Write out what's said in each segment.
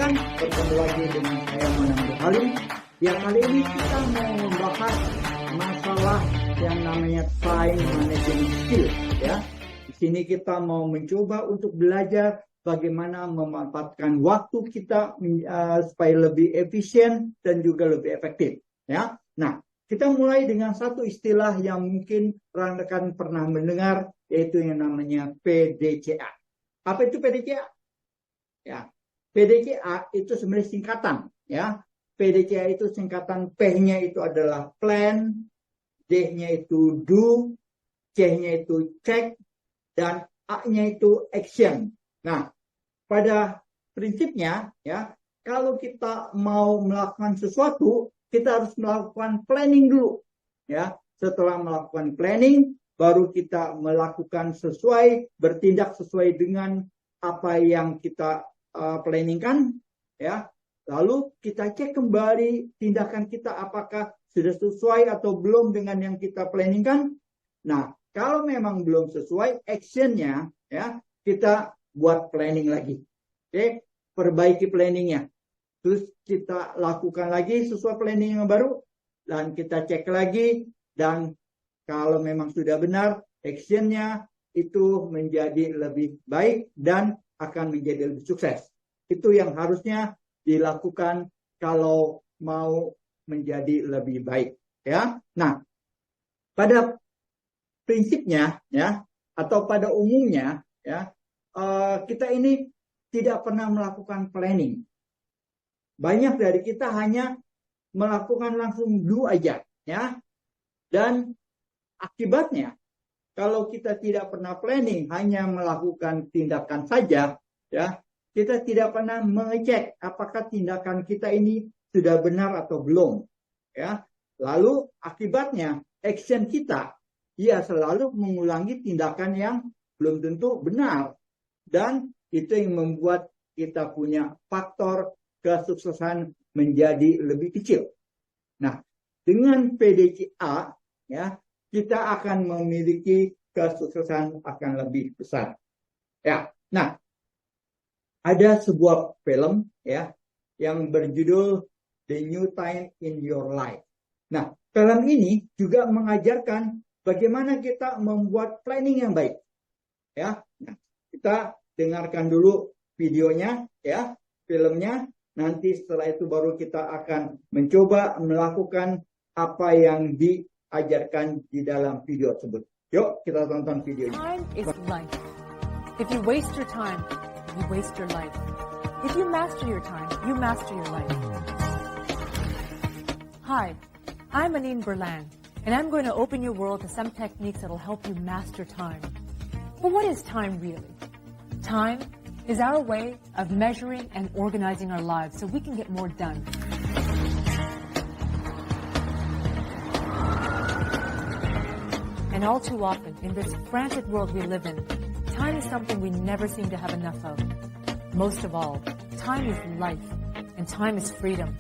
rekan-rekan, bertemu lagi dengan saya Manang Halim. Ya, kali ini kita mau membahas masalah yang namanya time management skill. Ya, di sini kita mau mencoba untuk belajar bagaimana memanfaatkan waktu kita supaya lebih efisien dan juga lebih efektif. Ya, nah kita mulai dengan satu istilah yang mungkin rekan-rekan pernah mendengar, yaitu yang namanya PDCA. Apa itu PDCA? Ya, PDCA itu sebenarnya singkatan. Ya, PDCA itu singkatan, P-nya itu adalah plan, D-nya itu do, C-nya itu check, dan A-nya itu action. Nah, pada prinsipnya, ya, kalau kita mau melakukan sesuatu, kita harus melakukan planning dulu. Ya, setelah melakukan planning, baru kita melakukan bertindak sesuai dengan apa yang kita planningkan. Ya, lalu kita cek kembali tindakan kita apakah sudah sesuai atau belum dengan yang kita planningkan. Nah, kalau memang belum sesuai, actionnya ya kita buat planning lagi. Oke, perbaiki planningnya. Terus kita lakukan lagi sesuai planning yang baru dan kita cek lagi, dan kalau memang sudah benar, actionnya itu menjadi lebih baik dan akan menjadi lebih sukses. Itu yang harusnya dilakukan kalau mau menjadi lebih baik. Ya, nah pada prinsipnya ya atau pada umumnya ya kita ini tidak pernah melakukan planning. Banyak dari kita hanya melakukan langsung do aja ya. Dan akibatnya kalau kita tidak pernah planning, hanya melakukan tindakan saja ya, kita tidak pernah mengecek apakah tindakan kita ini sudah benar atau belum ya. Lalu akibatnya action kita ya selalu mengulangi tindakan yang belum tentu benar, dan itu yang membuat kita punya faktor kesuksesan menjadi lebih kecil. Nah, dengan PDCA ya, kita akan memiliki kesuksesan akan lebih besar. Ya. Nah, ada sebuah film ya yang berjudul The New Time in Your Life. Nah, film ini juga mengajarkan bagaimana kita membuat planning yang baik. Ya. Nah, kita dengarkan dulu videonya ya, filmnya. Nanti setelah itu baru kita akan mencoba melakukan apa yang diajarkan di dalam video tersebut. Yuk, kita tonton videonya. Time is life. If you waste your time, you waste your life. If you master your time, you master your life. Hi, I'm Anine Berlan, and I'm going to open your world to some techniques that will help you master time. But what is time really? Time is our way of measuring and organizing our lives so we can get more done. And all too often, in this frantic world we live in, time is something we never seem to have enough of. Most of all, time is life, and time is freedom.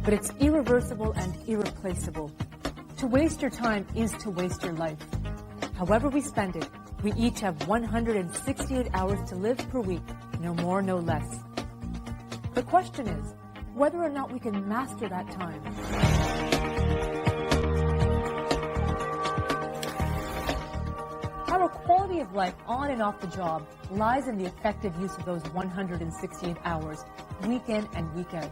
But it's irreversible and irreplaceable. To waste your time is to waste your life. However we spend it, we each have 168 hours to live per week, no more, no less. The question is whether or not we can master that time. Our quality of life on and off the job lies in the effective use of those 168 hours, week in and week out.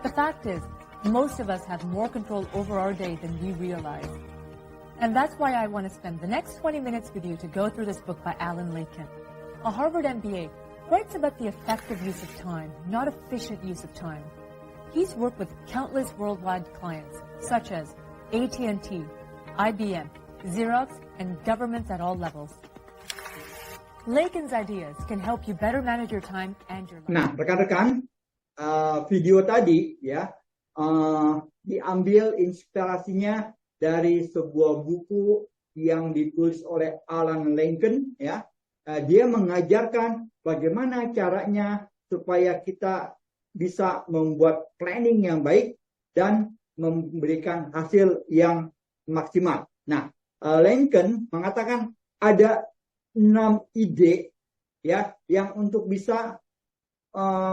The fact is, most of us have more control over our day than we realize. And that's why I want to spend the next 20 minutes with you to go through this book by Alan Laykin. A Harvard MBA writes about the effective use of time, not efficient use of time. He's worked with countless worldwide clients, such as AT&T, IBM, Xerox, and governments at all levels. Laykin's ideas can help you better manage your time and your life. Nah, rekan-rekan, video tadi ya diambil inspirasinya dari sebuah buku yang ditulis oleh Alan Laykin ya. Dia mengajarkan bagaimana caranya supaya kita bisa membuat planning yang baik dan memberikan hasil yang maksimal. Nah, Laykin mengatakan ada 6 ide ya yang untuk bisa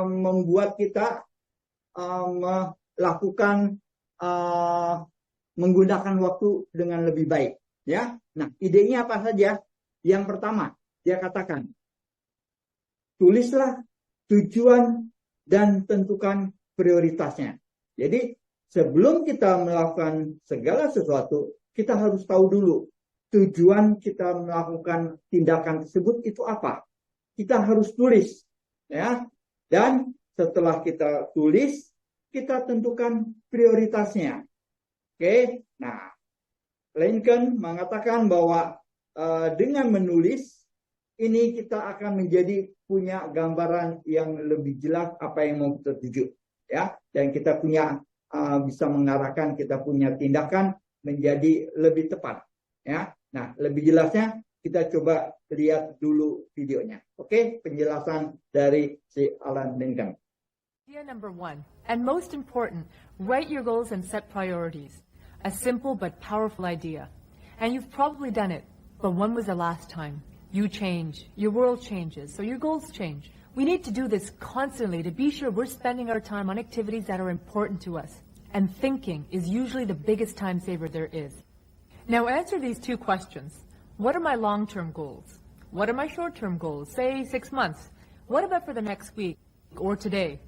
membuat kita melakukan menggunakan waktu dengan lebih baik. Ya, nah idenya apa saja? Yang pertama, dia katakan, tulislah tujuan dan tentukan prioritasnya. Jadi sebelum kita melakukan segala sesuatu, kita harus tahu dulu tujuan kita melakukan tindakan tersebut itu apa. Kita harus tulis, ya. Dan setelah kita tulis, kita tentukan prioritasnya. Oke, nah Lincoln mengatakan bahwa dengan menulis ini kita akan menjadi punya gambaran yang lebih jelas apa yang mau kita tuju, ya. Dan kita punya bisa mengarahkan kita punya tindakan menjadi lebih tepat, ya. Nah, lebih jelasnya kita coba lihat dulu videonya. Oke, penjelasan dari si Alan Lincoln. Idea number 1, and most important, write your goals and set priorities. A simple but powerful idea. And you've probably done it, but when was the last time? You change, your world changes, so your goals change. We need to do this constantly to be sure we're spending our time on activities that are important to us. And thinking is usually the biggest time saver there is. Now answer these 2 questions. What are my long-term goals? What are my short-term goals? Say 6 months. What about for the next week or today?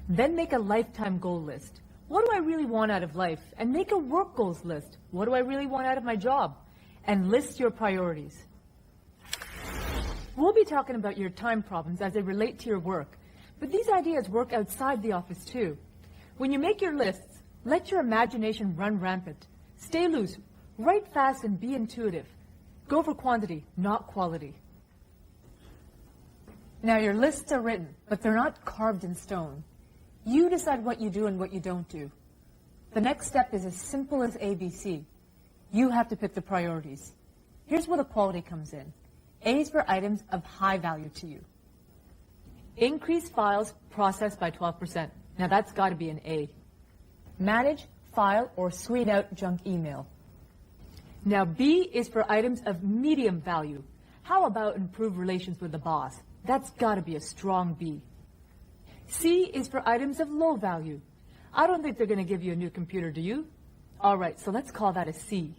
Then make a lifetime goal list. What do I really want out of life? And make a work goals list. What do I really want out of my job? And list your priorities. We'll be talking about your time problems as they relate to your work, but these ideas work outside the office too. When you make your lists, let your imagination run rampant. Stay loose, write fast, and be intuitive. Go for quantity, not quality. Now your lists are written, but they're not carved in stone. You decide what you do and what you don't do. The next step is as simple as ABC. You have to pick the priorities. Here's where the quality comes in. A is for items of high value to you. Increase files processed by 12%. Now that's got to be an A. Manage, file, or screen out junk email. Now B is for items of medium value. How about improve relations with the boss? That's got to be a strong B. C is for items of low value. I don't think they're going to give you a new computer, do you? All right, so let's call that a C.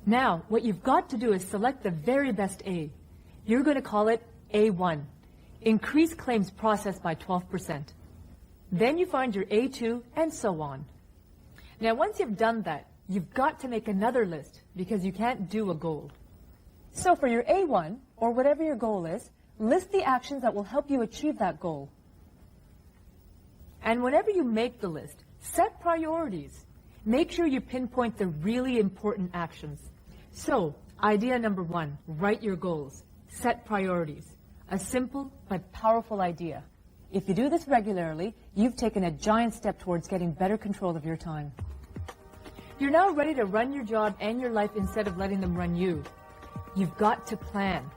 Now, what you've got to do is select the very best A. You're going to call it A1. Increase claims processed by 12%. Then you find your A2, and so on. Now, once you've done that, you've got to make another list because you can't do a goal. So for your A1, or whatever your goal is, list the actions that will help you achieve that goal. And whenever you make the list, set priorities. Make sure you pinpoint the really important actions. So, idea number 1, write your goals. Set priorities. A simple but powerful idea. If you do this regularly, you've taken a giant step towards getting better control of your time. You're now ready to run your job and your life instead of letting them run you. You've got to plan.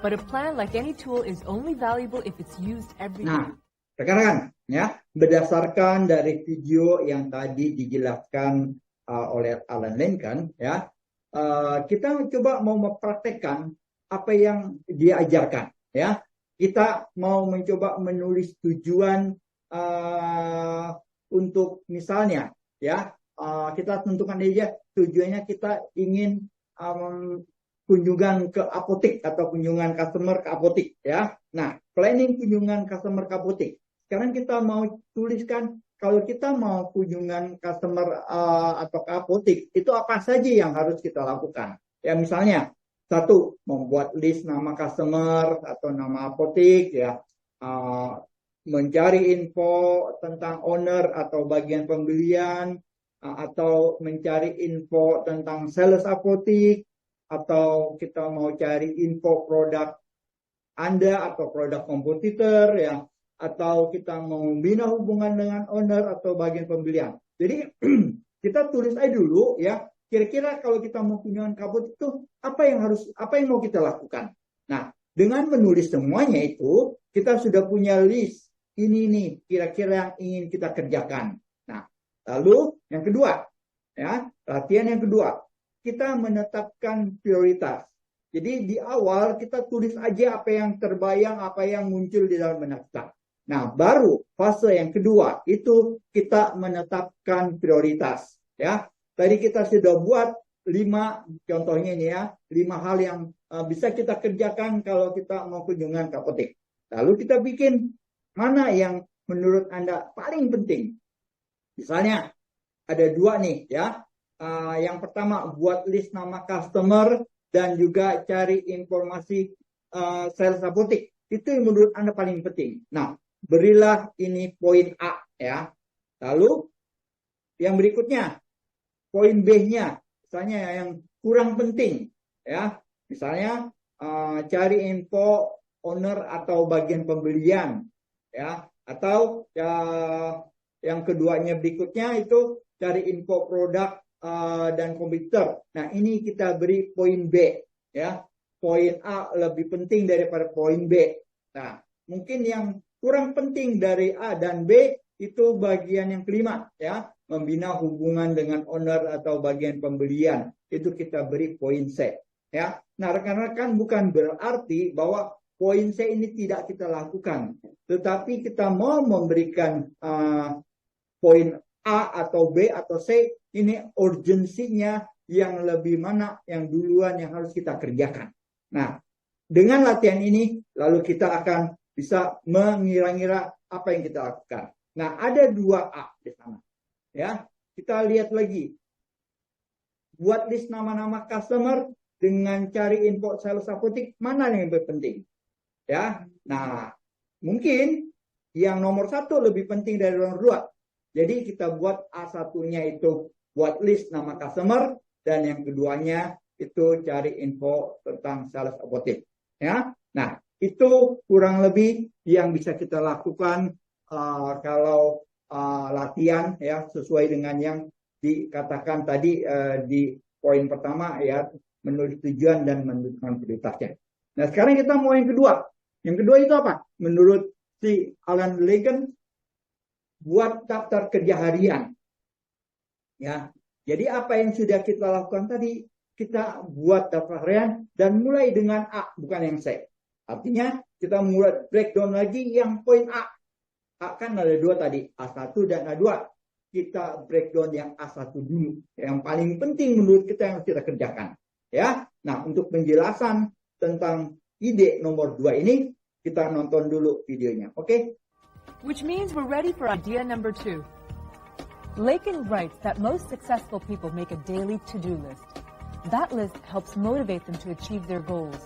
But a plan, like any tool, is only valuable if it's used every day. Nah, sekarang ya, berdasarkan dari video yang tadi dijelaskan oleh Alan Lincoln, ya, kita coba mau mempraktekkan apa yang dia ajarkan, ya. Kita mau mencoba menulis tujuan untuk misalnya, ya, kita tentukan aja tujuannya kita ingin kunjungan ke apotek atau kunjungan customer ke apotek, ya. Nah, planning kunjungan customer ke apotek. Sekarang kita mau tuliskan kalau kita mau kunjungan customer atau ke apotek, itu apa saja yang harus kita lakukan. Ya, misalnya 1, membuat list nama customer atau nama apotek, ya. Mencari info tentang owner atau bagian pembelian, atau mencari info tentang sales apotek, atau kita mau cari info produk Anda atau produk kompetitor, ya, atau kita mau membina hubungan dengan owner atau bagian pembelian. Jadi kita tulis aja dulu, ya, kira-kira kalau kita mau kunjungan ke apotek itu apa yang mau kita lakukan. Nah, dengan menulis semuanya itu kita sudah punya list ini nih kira-kira yang ingin kita kerjakan. Nah, lalu yang kedua, ya, latihan yang kedua, kita menetapkan prioritas. Jadi di awal kita tulis aja apa yang terbayang, apa yang muncul di dalam benak kita. Nah, baru fase yang kedua itu kita menetapkan prioritas. Ya, tadi kita sudah buat 5 contohnya ini ya, 5 hal yang bisa kita kerjakan kalau kita mau kunjungan ke apotek. Lalu kita bikin mana yang menurut Anda paling penting. Misalnya ada 2 nih ya. Yang pertama buat list nama customer dan juga cari informasi sales apotek. Itu yang menurut Anda paling penting. Nah, berilah ini poin A ya. Lalu yang berikutnya poin B-nya, misalnya yang kurang penting ya. Misalnya cari info owner atau bagian pembelian ya, atau yang keduanya berikutnya itu cari info produk dan komputer. Nah, ini kita beri poin B ya. Poin A lebih penting daripada poin B. Nah, mungkin yang kurang penting dari A dan B itu bagian yang kelima ya, membina hubungan dengan owner atau bagian pembelian. Itu kita beri poin C ya. Nah, rekan-rekan, bukan berarti bahwa poin C ini tidak kita lakukan, tetapi kita mau memberikan poin A atau B atau C ini urgensinya yang lebih mana yang duluan yang harus kita kerjakan. Nah, dengan latihan ini lalu kita akan bisa mengira-ngira apa yang kita lakukan. Nah, ada 2A di sana. Ya, kita lihat lagi. Buat list nama-nama customer dengan cari info sales apotek, mana yang lebih penting? Ya. Nah, mungkin yang nomor 1 lebih penting dari nomor 2. Jadi kita buat A1-nya itu buat list nama customer dan yang keduanya itu cari info tentang sales apotek. Ya. Nah, itu kurang lebih yang bisa kita lakukan kalau latihan ya, sesuai dengan yang dikatakan tadi di poin pertama ya, menulis tujuan dan menentukan prioritasnya. Nah, sekarang kita mau yang kedua. Yang kedua itu apa? Menurut si Alan Legend, buat daftar kerja harian. Ya. Jadi apa yang sudah kita lakukan tadi, kita buat daftar harian dan mulai dengan A, bukan yang C. Artinya kita mulai breakdown lagi yang poin A. A kan ada 2 tadi, A1 dan A2. Kita breakdown yang A1 dulu. Yang paling penting menurut kita yang harus kita kerjakan. Ya. Nah, untuk penjelasan tentang ide nomor 2 ini, kita nonton dulu videonya. Oke? Which means we're ready for idea number 2. Lakin writes that most successful people make a daily to-do list. That list helps motivate them to achieve their goals.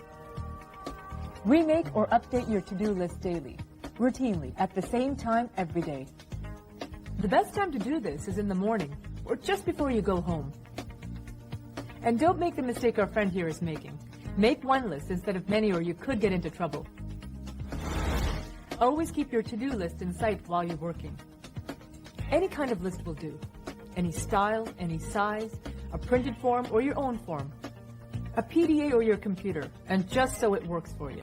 Remake or update your to-do list daily, routinely, at the same time every day. The best time to do this is in the morning or just before you go home. And don't make the mistake our friend here is making. Make one list instead of many or you could get into trouble. Always keep your to-do list in sight while you're working. Any kind of list will do. Any style, any size, a printed form or your own form. A PDA or your computer, and just so it works for you.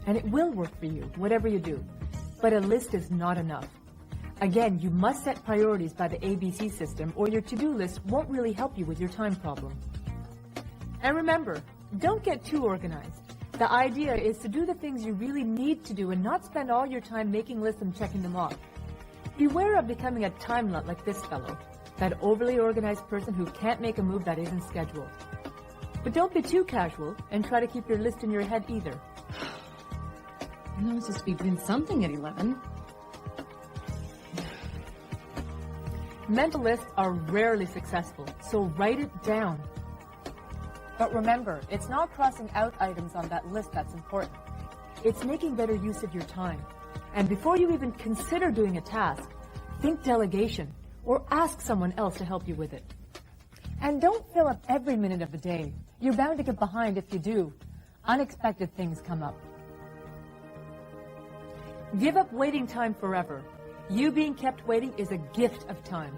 And it will work for you, whatever you do. But a list is not enough. Again, you must set priorities by the ABC system or your to-do list won't really help you with your time problem. And remember, don't get too organized. The idea is to do the things you really need to do and not spend all your time making lists and checking them off. Beware of becoming a time nut like this fellow, that overly organized person who can't make a move that isn't scheduled. But don't be too casual and try to keep your list in your head either. I know I'm supposed to be doing something at 11. Mental lists are rarely successful, so write it down. But remember, it's not crossing out items on that list that's important. It's making better use of your time. And before you even consider doing a task, think delegation or ask someone else to help you with it. And don't fill up every minute of the day. You're bound to get behind if you do. Unexpected things come up. Give up waiting time forever. You being kept waiting is a gift of time.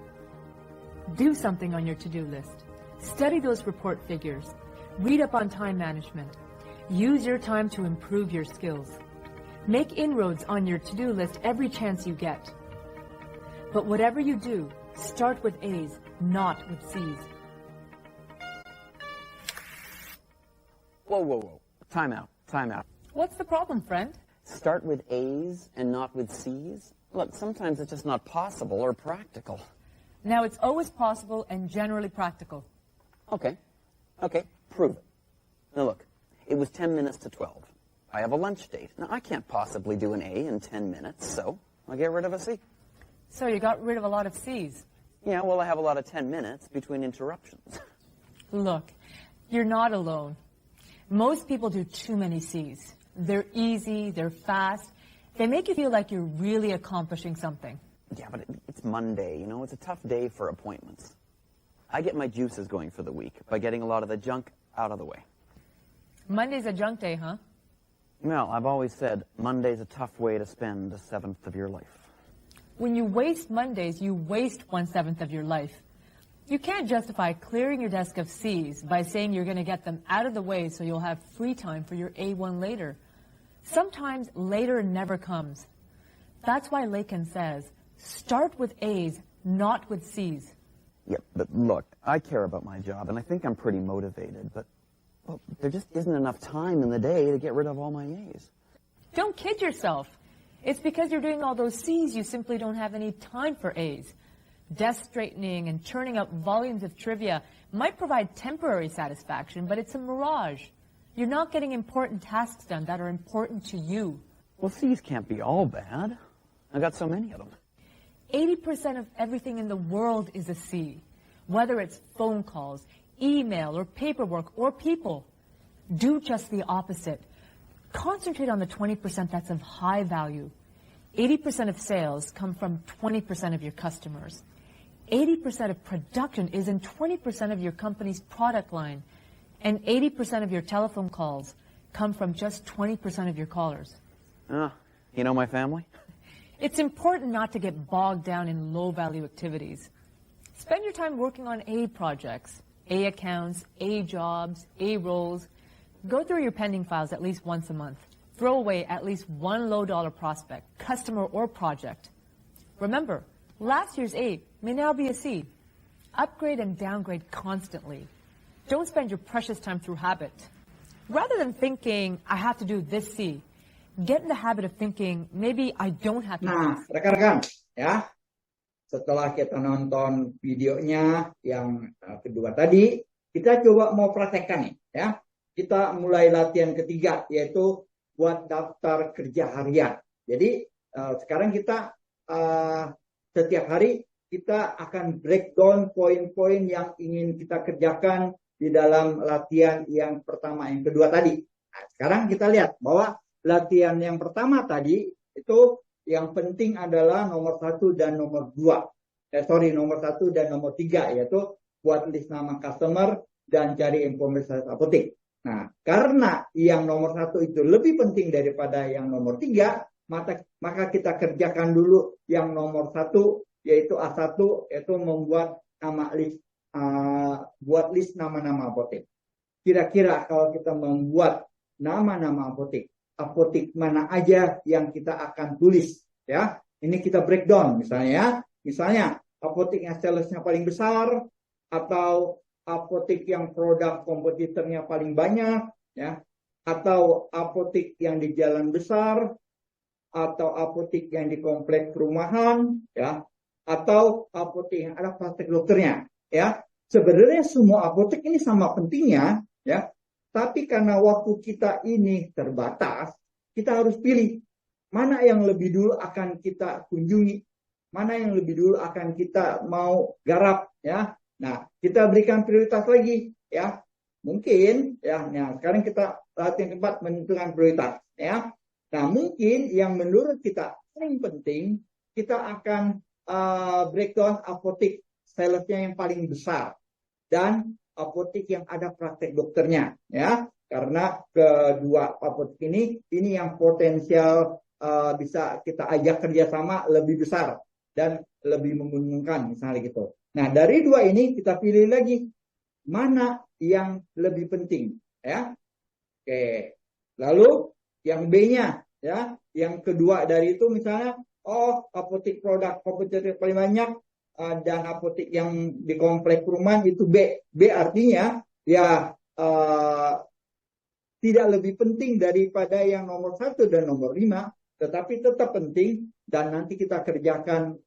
Do something on your to-do list. Study those report figures. Read up on time management. Use your time to improve your skills. Make inroads on your to-do list every chance you get. But whatever you do, start with A's, not with C's. whoa. Time out, time out. What's the problem, friend? Start with A's and not with C's? Look, sometimes it's just not possible or practical. Now, it's always possible and generally practical. Okay, prove it. Now look, it was 10 minutes to 12. I have a lunch date. Now, I can't possibly do an A in 10 minutes, so I'll get rid of a C. So you got rid of a lot of C's. Yeah, well, I have a lot of 10 minutes between interruptions. Look, you're not alone. Most people do too many C's. They're easy, they're fast. They make you feel like you're really accomplishing something. Yeah, but it's Monday, you know, it's a tough day for appointments. I get my juices going for the week by getting a lot of the junk out of the way. Monday's a junk day, huh? Well, I've always said Monday's a tough way to spend a seventh of your life. When you waste Mondays, you waste 1/7 of your life. You can't justify clearing your desk of C's by saying you're going to get them out of the way so you'll have free time for your A1 later. Sometimes later never comes. That's why Lacan says, start with A's, not with C's. Yeah, but look, I care about my job, and I think I'm pretty motivated, but well, there just isn't enough time in the day to get rid of all my A's. Don't kid yourself. It's because you're doing all those C's you simply don't have any time for A's. Desk straightening and churning up volumes of trivia might provide temporary satisfaction, but it's a mirage. You're not getting important tasks done that are important to you. Well, C's can't be all bad. I got so many of them. 80% of everything in the world is a C, whether it's phone calls, email, or paperwork, or people. Do just the opposite. Concentrate on the 20% that's of high value. 80% of sales come from 20% of your customers. 80% of production is in 20% of your company's product line. And 80% of your telephone calls come from just 20% of your callers. You know my family? It's important not to get bogged down in low-value activities. Spend your time working on A projects, A accounts, A jobs, A roles. Go through your pending files at least once a month. Throw away at least one low-dollar prospect, customer, or project. Remember, last year's A may now be a C. Upgrade and downgrade constantly. Don't spend your precious time through habit. Rather than thinking, I have to do this C, get in the habit of thinking, maybe I don't have to do Nah, this. rekan-rekan, ya, setelah kita nonton videonya yang kedua tadi, kita coba mau praktekkan nih, ya. Kita mulai latihan ketiga, yaitu buat daftar kerja harian. Jadi sekarang kita setiap hari kita akan breakdown poin-poin yang ingin kita kerjakan di dalam latihan yang pertama, yang kedua tadi. Nah, sekarang kita lihat bahwa latihan yang pertama tadi itu yang penting adalah nomor 1 dan nomor 2. Nomor 1 dan nomor 3, yaitu buat list nama customer dan cari informasi apotek. Nah, karena yang nomor 1 itu lebih penting daripada yang nomor 3, maka kita kerjakan dulu yang nomor 1, yaitu A1, yaitu membuat nama list, buat list nama-nama apotek. Kira-kira kalau kita membuat nama-nama apotek mana aja yang kita akan tulis, ya. Ini kita breakdown misalnya, ya. Misalnya apotek yang salesnya paling besar, atau apotek yang produk kompetitornya paling banyak, ya, atau apotek yang di jalan besar, atau apotek yang di komplek perumahan, ya, atau apotek yang ada praktek dokternya, ya. Sebenarnya semua apotek ini sama pentingnya, ya, tapi karena waktu kita ini terbatas, kita harus pilih mana yang lebih dulu akan kita kunjungi, mana yang lebih dulu akan kita mau garap, ya. Nah, kita berikan prioritas lagi, ya. Mungkin, ya. Nah, sekarang kita latihan keempat menentukan prioritas, ya. Nah, mungkin yang menurut kita paling penting, kita akan breakdown apotek salesnya yang paling besar dan apotek yang ada praktek dokternya, ya. Karena kedua apotek ini yang potensial bisa kita ajak kerjasama lebih besar dan lebih menguntungkan, misalnya gitu. Nah, dari dua ini kita pilih lagi mana yang lebih penting, ya. Oke. Lalu yang B-nya, ya, yang kedua dari itu misalnya, apotek produk kompetitor paling banyak dan apotek yang di komplek perumahan itu B. B artinya ya tidak lebih penting daripada yang nomor 1 dan nomor 5, tetapi tetap penting dan nanti kita kerjakan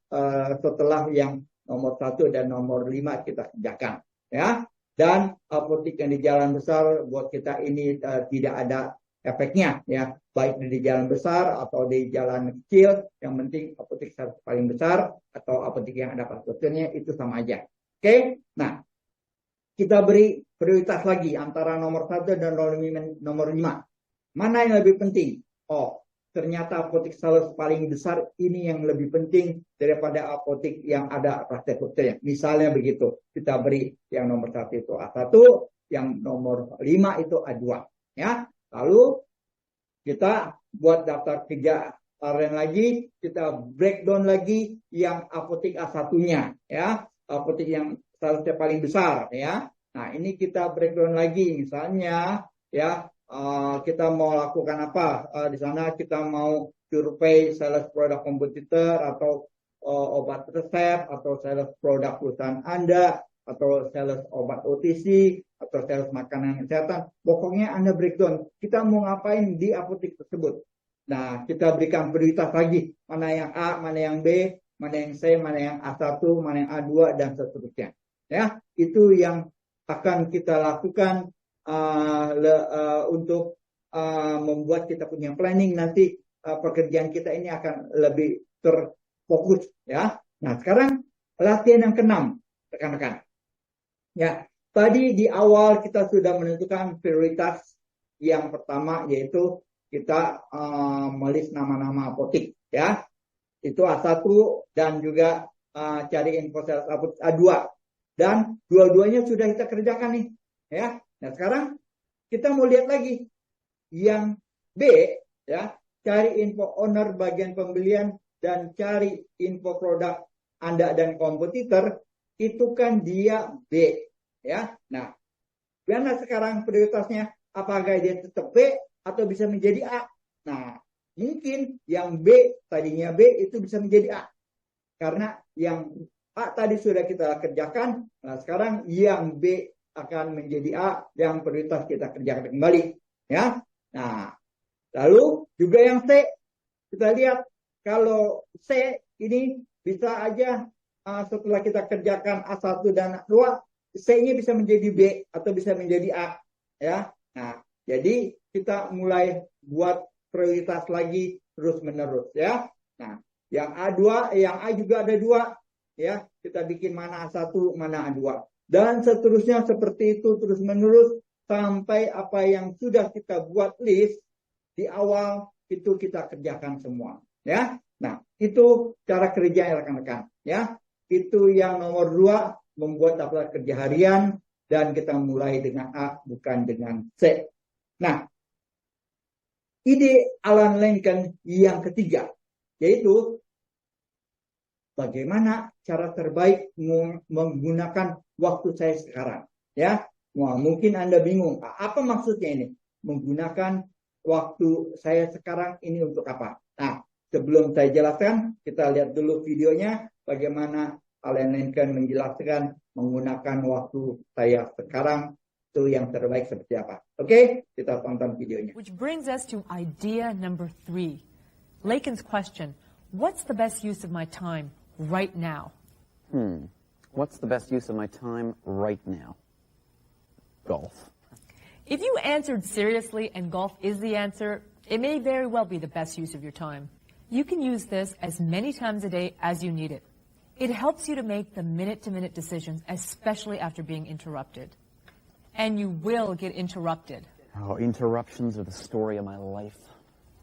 setelah yang nomor 1 dan nomor 5 kita kerjakan, ya. Dan apotek yang di jalan besar buat kita ini tidak ada efeknya, ya, baik di jalan besar atau di jalan kecil. Yang penting apotek paling besar atau apotek yang ada pasturnya itu sama aja. Oke, nah kita beri prioritas lagi antara nomor 1 dan nomor 5. Mana yang lebih penting? Oh, ternyata apotek sales paling besar ini yang lebih penting daripada apotek yang ada praktek-prakteknya. Misalnya begitu, kita beri yang nomor 1 itu A1, yang nomor 5 itu A2. Ya, lalu kita buat daftar kerja harian lagi, kita breakdown lagi yang apotek A1-nya, ya, apotek yang salesnya paling besar, ya. Nah, ini kita breakdown lagi, misalnya, ya, kita mau lakukan apa? Di sana kita mau survei sales produk kompetitor atau obat resep atau sales produk perusahaan Anda atau sales obat OTC atau sales makanan kesehatan. Pokoknya Anda breakdown. Kita mau ngapain di apotek tersebut. Nah, kita berikan prioritas lagi. Mana yang A, mana yang B, mana yang C, mana yang A1, mana yang A2, dan seterusnya. Ya, itu yang akan kita lakukan untuk membuat kita punya planning nanti pekerjaan kita ini akan lebih terfokus, ya. Nah, sekarang latihan yang ke-6, rekan-rekan. Ya, tadi di awal kita sudah menentukan prioritas yang pertama, yaitu kita melis nama-nama apotek, ya. Itu A1 dan juga cari info sales apotek A2. Dan dua-duanya sudah kita kerjakan nih, ya. Nah, sekarang kita mau lihat lagi yang B, ya, cari info owner bagian pembelian dan cari info produk Anda dan kompetitor, itu kan dia B, ya. Nah, karena sekarang prioritasnya apakah dia tetap B atau bisa menjadi A? Nah, mungkin yang B tadinya B itu bisa menjadi A. Karena yang A tadi sudah kita kerjakan, nah sekarang yang B akan menjadi A, yang prioritas kita kerjakan kembali, ya. Nah, lalu juga yang C, kita lihat kalau C ini bisa aja setelah kita kerjakan A1 dan A2, C-nya bisa menjadi B atau bisa menjadi A, ya. Nah, jadi kita mulai buat prioritas lagi terus menerus, ya. Nah, yang A2, yang A juga ada 2. Ya, kita bikin mana A1, mana A2. Dan seterusnya seperti itu terus-menerus sampai apa yang sudah kita buat list di awal itu kita kerjakan semua, ya. Nah, itu cara kerja rekan-rekan, ya. Itu yang nomor 2, membuat daftar kerja harian dan kita mulai dengan A bukan dengan C. Nah, ide Alan Lincoln yang ketiga yaitu bagaimana cara terbaik menggunakan waktu saya sekarang, ya. Wah, mungkin Anda bingung, apa maksudnya ini? Menggunakan waktu saya sekarang ini untuk apa? Nah, sebelum saya jelaskan, kita lihat dulu videonya bagaimana Alan Lincoln menjelaskan menggunakan waktu saya sekarang itu yang terbaik seperti apa. Oke, kita tonton videonya. Which brings us to idea number 3. Lincoln's question, what's the best use of my time right now? What's the best use of my time right now? Golf. If you answered seriously and golf is the answer, it may very well be the best use of your time. You can use this as many times a day as you need it. It helps you to make the minute-to-minute decisions, especially after being interrupted. And you will get interrupted. Oh, interruptions are the story of my life.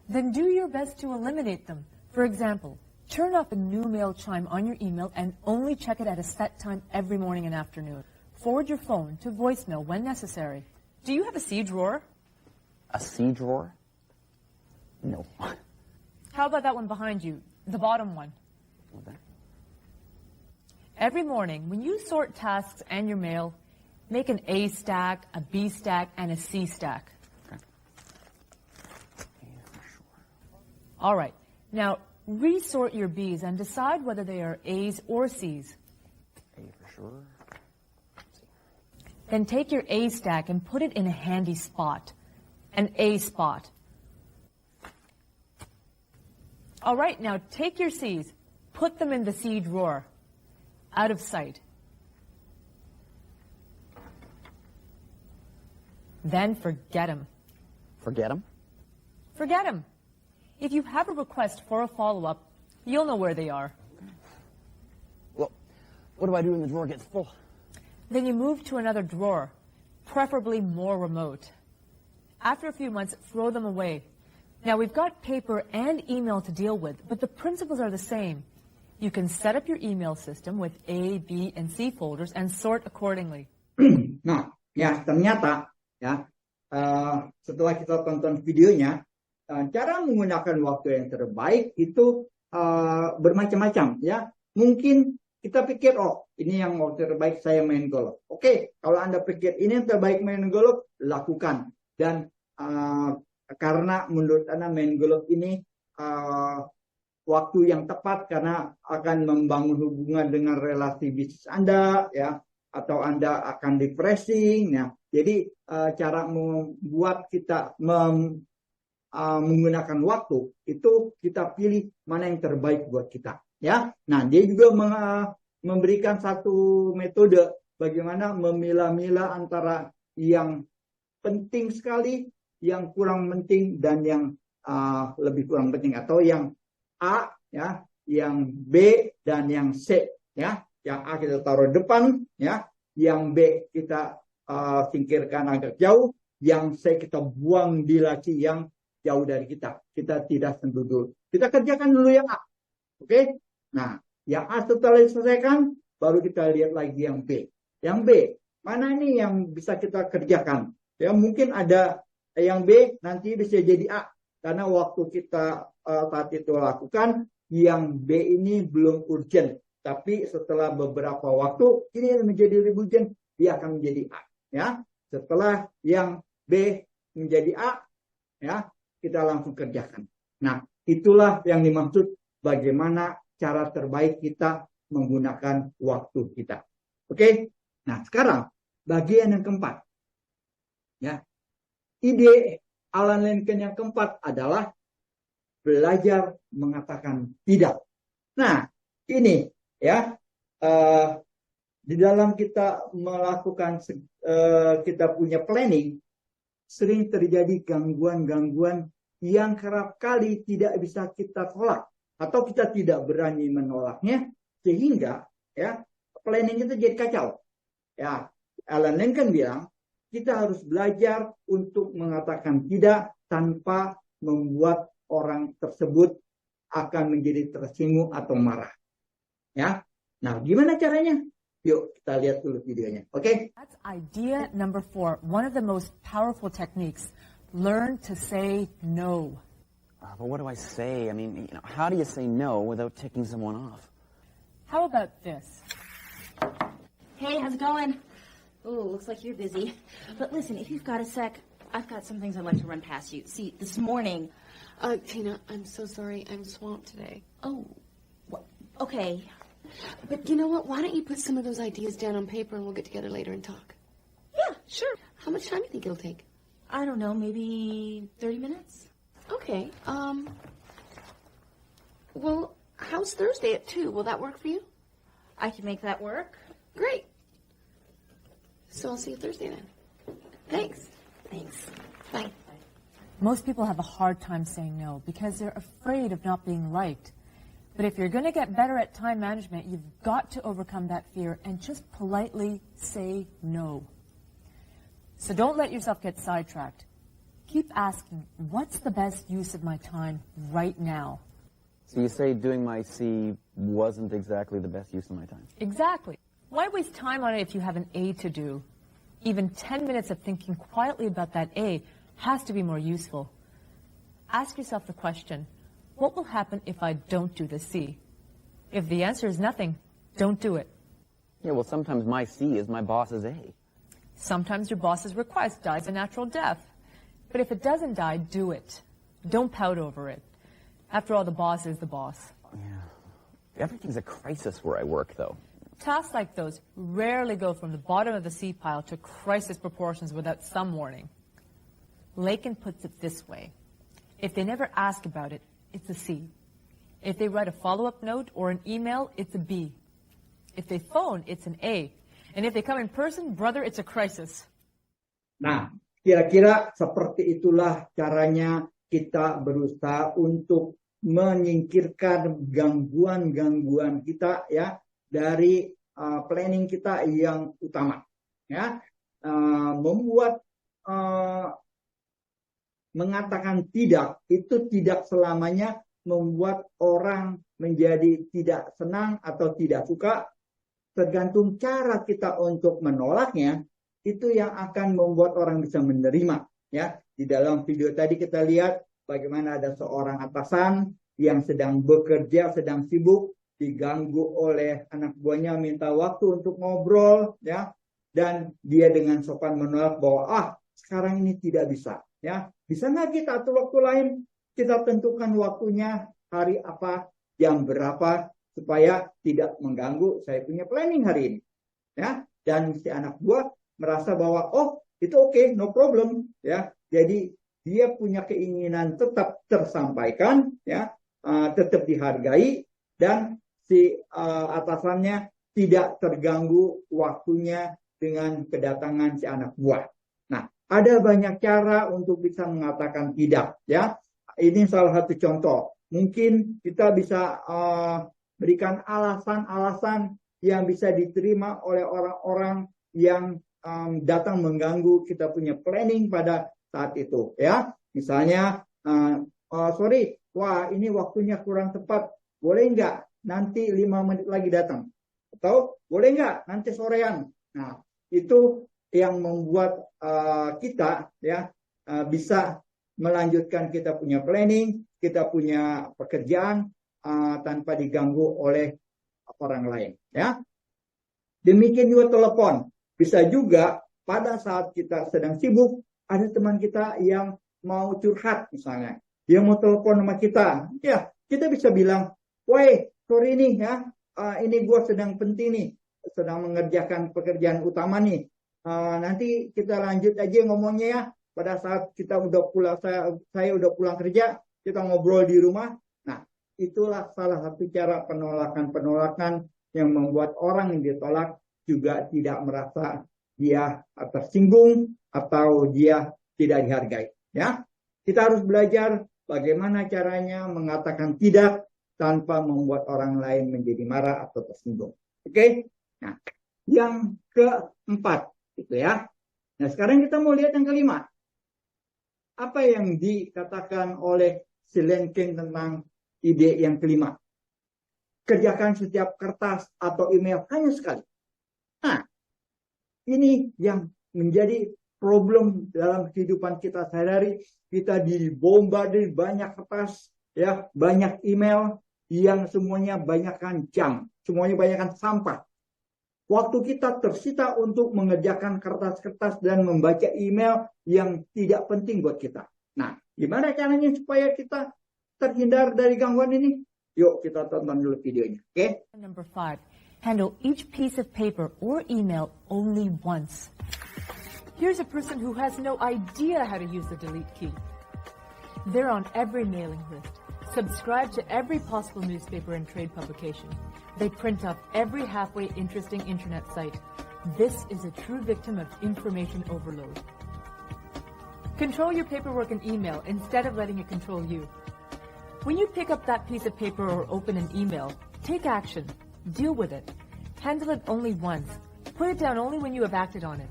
Then do your best to eliminate them. For example, turn off the new mail chime on your email and only check it at a set time every morning and afternoon. Forward your phone to voicemail when necessary. Do you have a C drawer? A C drawer? No. How about that one behind you, the bottom one? What that? Every morning, when you sort tasks and your mail, make an A stack, a B stack, and a C stack. Okay. Yeah, sure. All right. Now, resort your B's and decide whether they are A's or C's. A for sure. Then take your A stack and put it in a handy spot. an A spot. All right, now take your C's, put them in the C drawer, out of sight. Then forget them. Forget them? Forget them. If you have a request for a follow-up, you'll know where they are. Well, what do I do when the drawer gets full? Then you move to another drawer, preferably more remote. After a few months, throw them away. Now, we've got paper and email to deal with, but the principles are the same. You can set up your email system with A, B, and C folders and sort accordingly. Nah, ya ternyata ya setelah kita tonton videonya, cara menggunakan waktu yang terbaik itu bermacam-macam ya. Mungkin kita pikir, oh ini yang waktu terbaik saya main golf. Oke, kalau Anda pikir ini yang terbaik main golf, lakukan. Dan karena menurut Anda main golf ini waktu yang tepat karena akan membangun hubungan dengan relasi bisnis Anda ya, atau Anda akan refreshing ya. Jadi cara membuat kita menggunakan waktu itu kita pilih mana yang terbaik buat kita ya. Nah, dia juga memberikan satu metode bagaimana memilah-milah antara yang penting sekali, yang kurang penting, dan yang lebih kurang penting, atau yang A ya, yang B dan yang C ya. Yang A kita taruh depan ya, yang B kita singkirkan agak jauh, yang C kita buang di laci yang jauh dari kita. Kita tidak sentuh dulu. Kita kerjakan dulu yang A. Oke? Nah, yang A setelah diselesaikan, baru kita lihat lagi yang B. Yang B, mana ini yang bisa kita kerjakan? Ya, mungkin ada yang B nanti bisa jadi A. Karena waktu kita saat itu lakukan, yang B ini belum urgent. Tapi setelah beberapa waktu, ini menjadi lebih urgent, dia akan menjadi A. Ya, setelah yang B menjadi A, ya, kita langsung kerjakan. Nah, itulah yang dimaksud bagaimana cara terbaik kita menggunakan waktu kita. Oke? Nah, sekarang bagian yang keempat. Ya. Ide Alan Lincoln yang keempat adalah belajar mengatakan tidak. Nah, ini ya, di dalam kita melakukan kita punya planning, sering terjadi gangguan-gangguan yang kerap kali tidak bisa kita tolak atau kita tidak berani menolaknya, sehingga ya planning itu jadi kacau. Ya, Alan Lincoln bilang kita harus belajar untuk mengatakan tidak tanpa membuat orang tersebut akan menjadi tersinggung atau marah. Ya, nah gimana caranya? Yuk kita lihat dulu videonya. Oke? That's idea number 4. One of the most powerful techniques. Learn to say no. But what do I say? I mean, how do you say no without ticking someone off? How about this? Hey, how's it going? Oh, looks like you're busy. But listen, if you've got a sec, I've got some things I'd like to run past you. See, this morning... Tina, I'm so sorry. I'm swamped today. Oh, okay. But you know what? Why don't you put some of those ideas down on paper and we'll get together later and talk? Yeah, sure. How much time do you think it'll take? I don't know, maybe 30 minutes? Okay. Well, how's Thursday at 2? Will that work for you? I can make that work. Great. So I'll see you Thursday then. Thanks. Thanks. Bye. Most people have a hard time saying no because they're afraid of not being liked. But if you're going to get better at time management, you've got to overcome that fear and just politely say no. So don't let yourself get sidetracked. Keep asking, what's the best use of my time right now? So you say doing my C wasn't exactly the best use of my time? Exactly. Why waste time on it if you have an A to do? Even 10 minutes of thinking quietly about that A has to be more useful. Ask yourself the question, what will happen if I don't do the C? If the answer is nothing, don't do it. Yeah, well, sometimes my C is my boss's A. Sometimes your boss's request dies a natural death. But if it doesn't die, do it. Don't pout over it. After all, the boss is the boss. Yeah. Everything's a crisis where I work, though. Tasks like those rarely go from the bottom of the C pile to crisis proportions without some warning. Lacan puts it this way. If they never ask about it, it's a C. If they write a follow-up note or an email, it's a B. If they phone, it's an A. And if they come in person, brother, it's a crisis. Nah, kira-kira seperti itulah caranya kita berusaha untuk menyingkirkan gangguan-gangguan kita ya dari planning kita yang utama ya. Membuat mengatakan tidak itu tidak selamanya membuat orang menjadi tidak senang atau tidak suka, tergantung cara kita untuk menolaknya, itu yang akan membuat orang bisa menerima ya. Di dalam video tadi kita lihat bagaimana ada seorang atasan yang sedang bekerja, sedang sibuk, diganggu oleh anak buahnya minta waktu untuk ngobrol ya, dan dia dengan sopan menolak bahwa sekarang ini tidak bisa ya. Bisa nggak kita atur waktu lain? Kita tentukan waktunya hari apa, jam berapa, supaya tidak mengganggu saya punya planning hari ini ya. Dan si anak buah merasa bahwa itu oke, no problem ya. Jadi dia punya keinginan tetap tersampaikan ya, tetap dihargai, dan si atasannya tidak terganggu waktunya dengan kedatangan si anak buah. Nah, ada banyak cara untuk bisa mengatakan tidak ya. Ini salah satu contoh. Mungkin kita bisa berikan alasan-alasan yang bisa diterima oleh orang-orang yang datang mengganggu kita punya planning pada saat itu ya. Misalnya sorry, wah ini waktunya kurang tepat, boleh nggak nanti 5 menit lagi datang, atau boleh nggak nanti sorean. Nah, itu yang membuat kita ya bisa melanjutkan kita punya planning, kita punya pekerjaan tanpa diganggu oleh orang lain ya. Demikian juga telepon. Bisa juga pada saat kita sedang sibuk, ada teman kita yang mau curhat misalnya. Dia mau telepon sama kita. Ya, kita bisa bilang, "Woi, sorry nih ya, ini gue sedang penting nih, sedang mengerjakan pekerjaan utama nih. Nanti kita lanjut aja ngomongnya ya. Pada saat kita udah pulang, saya udah pulang kerja, kita ngobrol di rumah." Nah, itulah salah satu cara penolakan-penolakan yang membuat orang yang ditolak juga tidak merasa dia tersinggung atau dia tidak dihargai ya. Kita harus belajar bagaimana caranya mengatakan tidak tanpa membuat orang lain menjadi marah atau tersinggung. Oke? Nah, yang keempat itu ya. Nah, sekarang kita mau lihat yang kelima. Apa yang dikatakan oleh si Lacan tentang ide yang kelima? Kerjakan setiap kertas atau email hanya sekali. Nah, ini yang menjadi problem dalam kehidupan kita sehari-hari. Kita dibombardir banyak kertas, ya, banyak email yang semuanya banyakkan junk, semuanya banyakkan sampah. Waktu kita tersita untuk mengerjakan kertas-kertas dan membaca email yang tidak penting buat kita. Nah, gimana caranya supaya kita terhindar dari gangguan ini? Yuk kita tonton dulu videonya, oke? Number 5, handle each piece of paper or email only once. Here's a person who has no idea how to use the delete key. They're on every mailing list, subscribe to every possible newspaper and trade publication. They print off every halfway interesting internet site. This is a true victim of information overload. Control your paperwork and email instead of letting it control you. When you pick up that piece of paper or open an email, take action. Deal with it. Handle it only once. Put it down only when you have acted on it.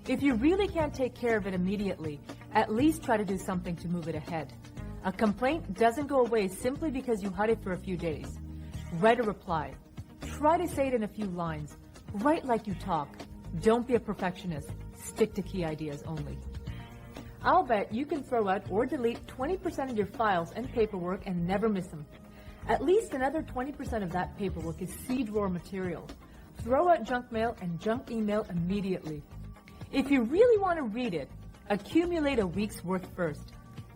If you really can't take care of it immediately, at least try to do something to move it ahead. A complaint doesn't go away simply because you hide it for a few days. Write a reply. Try to say it in a few lines. Write like you talk. Don't be a perfectionist. Stick to key ideas only. I'll bet you can throw out or delete 20% of your files and paperwork and never miss them. At least another 20% of that paperwork is seed drawer material. Throw out junk mail and junk email immediately. If you really want to read it, accumulate a week's worth first.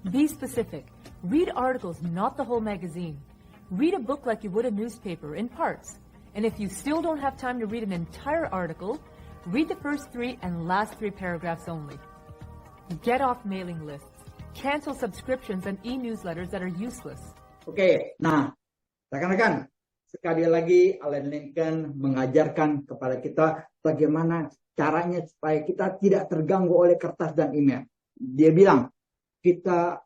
Be specific. Read articles, not the whole magazine. Read a book like you would a newspaper in parts. And if you still don't have time to read an entire article, read the first 3 and last 3 paragraphs only. Get off mailing lists. Cancel subscriptions and e-newsletters that are useless. Oke, nah, rekan-rekan, sekali lagi Alan Lincoln mengajarkan kepada kita bagaimana caranya supaya kita tidak terganggu oleh kertas dan email. Dia bilang, kita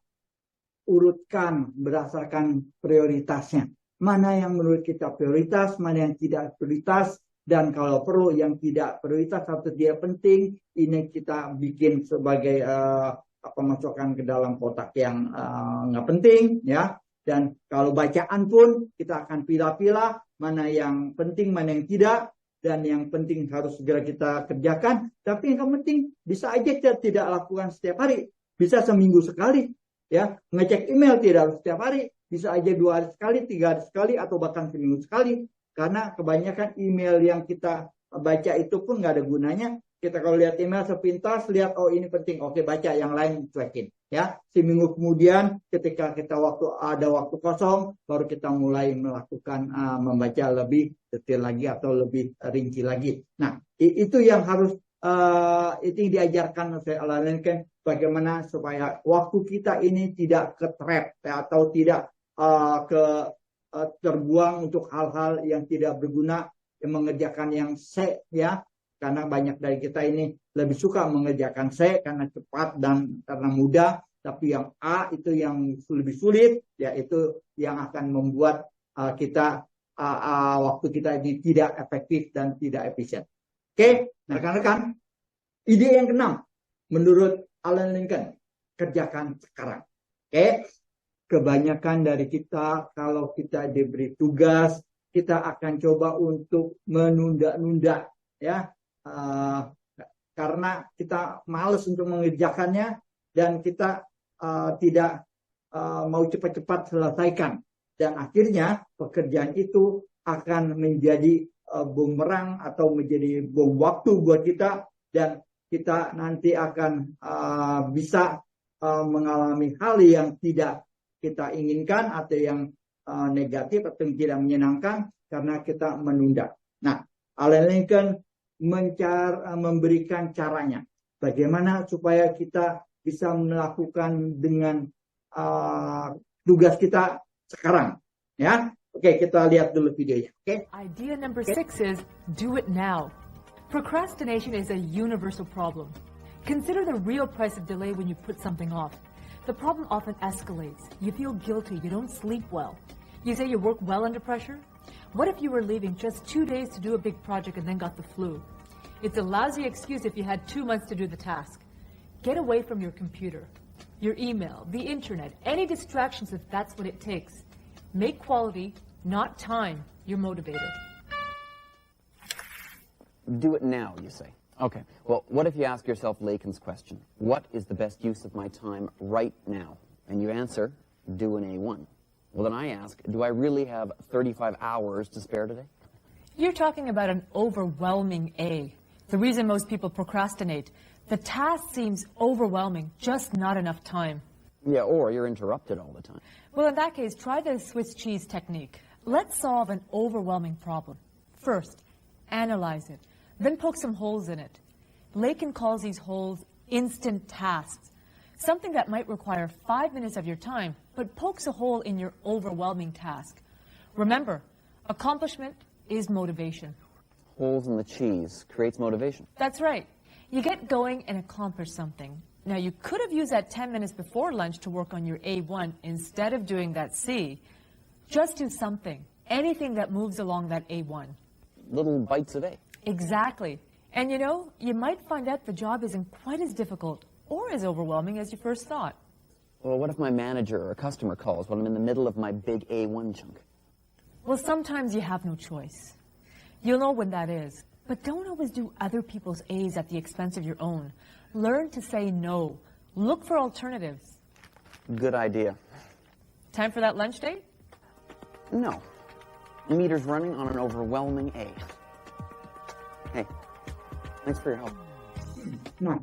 urutkan berdasarkan prioritasnya. Mana yang menurut kita prioritas, mana yang tidak prioritas, dan kalau perlu yang tidak prioritas atau tidak penting, ini kita bikin sebagai masukkan ke dalam kotak yang nggak penting, ya. Dan kalau bacaan pun kita akan pilah-pilah mana yang penting, mana yang tidak, dan yang penting harus segera kita kerjakan. Tapi yang penting bisa aja kita tidak lakukan setiap hari, bisa seminggu sekali, ya. Ngecek email tidak harus setiap hari, bisa aja 2 hari sekali, 3 hari sekali, atau bahkan seminggu sekali. Karena kebanyakan email yang kita baca itu pun nggak ada gunanya. Kita kalau lihat email sepintas, lihat oh ini penting, oke baca, yang lain cuekin. Ya, seminggu kemudian ketika kita ada waktu kosong, baru kita mulai melakukan membaca lebih detail lagi atau lebih rinci lagi. Nah, itu yang harus itu yang diajarkan oleh Alan Lincoln, bagaimana supaya waktu kita ini tidak ke-trap ya, atau tidak terbuang untuk hal-hal yang tidak berguna, yang mengerjakan yang ya. Karena banyak dari kita ini lebih suka mengerjakan C karena cepat dan karena mudah, tapi yang A itu yang lebih sulit, ya itu yang akan membuat kita waktu kita ini tidak efektif dan tidak efisien. Oke, nah rekan-rekan, ide yang keenam menurut Alan Lincoln, kerjakan sekarang. Oke, kebanyakan dari kita kalau kita diberi tugas, kita akan coba untuk menunda-nunda, ya. Karena kita malas untuk mengerjakannya dan kita tidak mau cepat-cepat selesaikan, dan akhirnya pekerjaan itu akan menjadi bumerang atau menjadi bom waktu buat kita, dan kita nanti akan bisa mengalami hal yang tidak kita inginkan atau yang negatif atau yang tidak menyenangkan karena kita menunda. Nah, Alan Lincoln memberikan caranya bagaimana supaya kita bisa melakukan dengan tugas kita sekarang, ya. Oke, kita lihat dulu videonya. Oke. Idea number 6 is do it now. Procrastination is a universal problem. Consider the real price of delay when you put something off. The problem often escalates. You feel guilty, you don't sleep well. You say you work well under pressure? What if you were leaving just 2 days to do a big project and then got the flu? It's a lousy excuse if you had 2 months to do the task. Get away from your computer, your email, the internet, any distractions if that's what it takes. Make quality, not time, your motivator. Do it now, you say. Okay, well, what if you ask yourself Lacan's question? What is the best use of my time right now? And you answer, do an A1. Well, then I ask, do I really have 35 hours to spare today? You're talking about an overwhelming A. The reason most people procrastinate, the task seems overwhelming, just not enough time. Yeah, or you're interrupted all the time. Well, in that case, try the Swiss cheese technique. Let's solve an overwhelming problem. First, analyze it, then poke some holes in it. Lacan calls these holes instant tasks. Something that might require 5 minutes of your time, but pokes a hole in your overwhelming task. Remember, accomplishment is motivation. Holes in the cheese creates motivation. That's right. You get going and accomplish something. Now, you could have used that 10 minutes before lunch to work on your A1 instead of doing that C. Just do something, anything that moves along that A1. Little bites a day. Exactly. And you know, you might find out the job isn't quite as difficult or as overwhelming as you first thought. Well, what if my manager or a customer calls when I'm in the middle of my big A1 chunk? Well, sometimes you have no choice. You'll know when that is. But don't always do other people's A's at the expense of your own. Learn to say no. Look for alternatives. Good idea. Time for that lunch date? No. Meter's running on an overwhelming A. Hey, thanks for your help. Nah,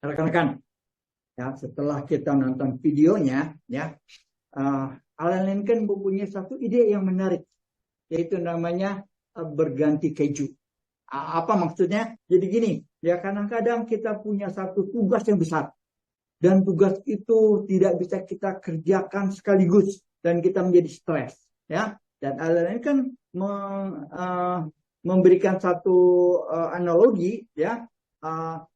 rekan-rekan, ya setelah kita nonton videonya, ya Alan Lincoln mempunyai satu ide yang menarik, yaitu namanya berganti keju. Apa maksudnya? Jadi gini, ya kadang-kadang kita punya satu tugas yang besar. Dan tugas itu tidak bisa kita kerjakan sekaligus dan kita menjadi stres, ya. Dan Alan kan memberikan satu analogi, ya.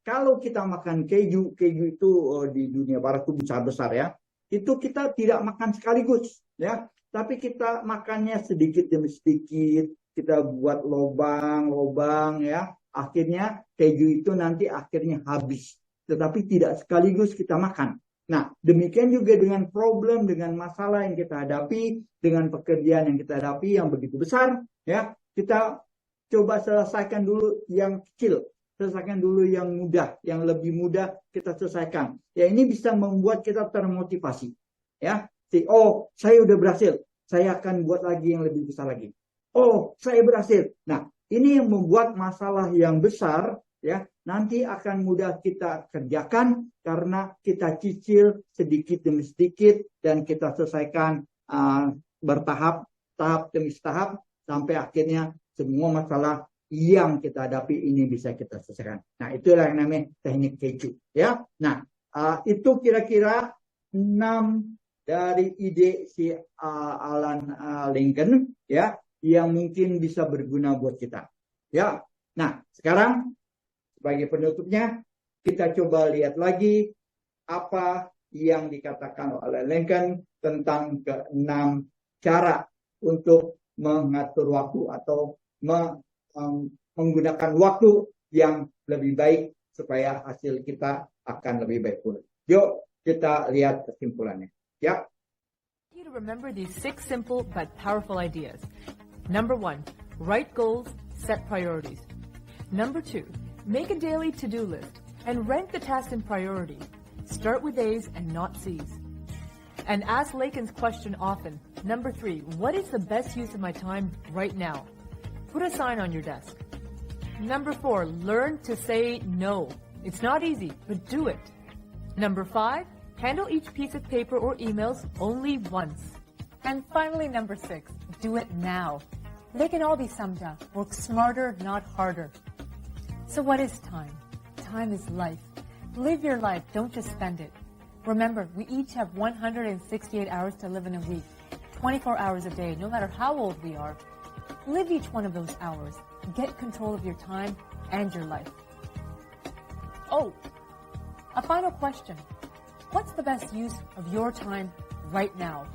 Kalau kita makan keju itu di dunia barat itu besar-besar, ya. Itu kita tidak makan sekaligus, ya. Tapi kita makannya sedikit demi sedikit, kita buat lobang, ya. Akhirnya keju itu nanti akhirnya habis. Tetapi tidak sekaligus kita makan. Nah, demikian juga dengan problem, dengan masalah yang kita hadapi, dengan pekerjaan yang kita hadapi yang begitu besar, ya. Kita coba selesaikan dulu yang kecil, selesaikan dulu yang mudah, yang lebih mudah kita selesaikan. Ya, ini bisa membuat kita termotivasi. Ya, oh, saya udah berhasil, saya akan buat lagi yang lebih besar lagi. Oh, saya berhasil. Nah, ini yang membuat masalah yang besar, ya, nanti akan mudah kita kerjakan karena kita cicil sedikit demi sedikit dan kita selesaikan bertahap, tahap demi tahap sampai akhirnya semua masalah yang kita hadapi ini bisa kita selesaikan. Nah, itulah yang namanya teknik keju, ya. Nah, itu kira-kira 6 dari ide si Alan Lincoln, ya, yang mungkin bisa berguna buat kita, ya. Nah, sekarang sebagai penutupnya, kita coba lihat lagi apa yang dikatakan oleh Lincoln tentang ke-6 cara untuk mengatur waktu atau menggunakan waktu yang lebih baik supaya hasil kita akan lebih baik pula. Yuk kita lihat kesimpulannya. Ya. You to remember these 6 simple but powerful ideas. Number 1, write goals, set priorities. Number 2, make a daily to-do list and rank the tasks in priority. Start with A's and not C's. And ask Lakin's question often. Number 3, what is the best use of my time right now? Put a sign on your desk. Number 4, learn to say no. It's not easy, but do it. Number 5, handle each piece of paper or emails only once. And finally, number 6, do it now. They can all be summed up. Work smarter, not harder. So what is time? Time is life. Live your life, don't just spend it. Remember, we each have 168 hours to live in a week, 24 hours a day, no matter how old we are. Live each one of those hours. Get control of your time and your life. Oh, a final question. What's the best use of your time right now?